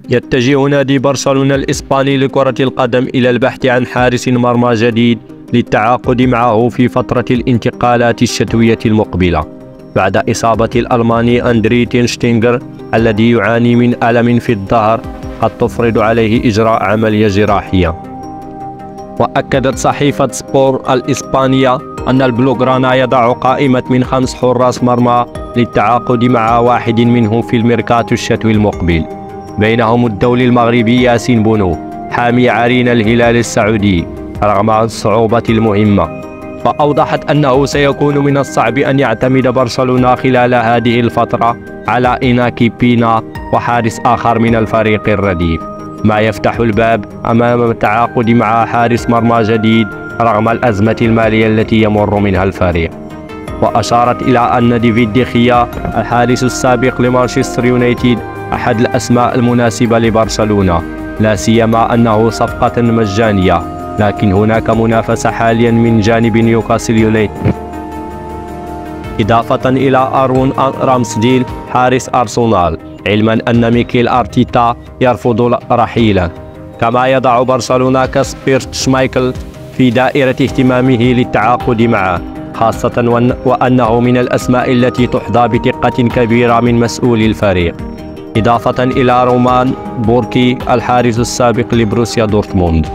يتجه نادي برشلونة الإسباني لكرة القدم إلى البحث عن حارس مرمى جديد للتعاقد معه في فترة الانتقالات الشتوية المقبلة، بعد إصابة الألماني أندري تينشتينغر الذي يعاني من ألم في الظهر قد تفرض عليه إجراء عملية جراحية. وأكدت صحيفة سبور الإسبانية أن البلوغرانا يضع قائمة من 5 حراس مرمى للتعاقد مع واحد منهم في الميركاتو الشتوي المقبل، بينهم الدولي المغربي ياسين بونو حامي عرين الهلال السعودي رغم الصعوبة المهمة. فأوضحت أنه سيكون من الصعب أن يعتمد برشلونة خلال هذه الفترة على إناكي بينا وحارس آخر من الفريق الرديف، ما يفتح الباب أمام التعاقد مع حارس مرمى جديد رغم الأزمة المالية التي يمر منها الفريق. وأشارت إلى أن ديفيد ديخيا الحارس السابق لمانشستر يونايتد أحد الأسماء المناسبة لبرشلونة، لا سيما أنه صفقة مجانية، لكن هناك منافسة حاليا من جانب نيوكاسل يونايتد، إضافة إلى أرون رامسديل حارس أرسنال، علما أن ميكيل أرتيتا يرفض رحيله. كما يضع برشلونة كاسبر شمايكل في دائرة اهتمامه للتعاقد معه، خاصة وأنه من الأسماء التي تحظى بثقة كبيرة من مسؤولي الفريق، إضافة إلى رومان بوركي الحارس السابق لبروسيا دورتموند.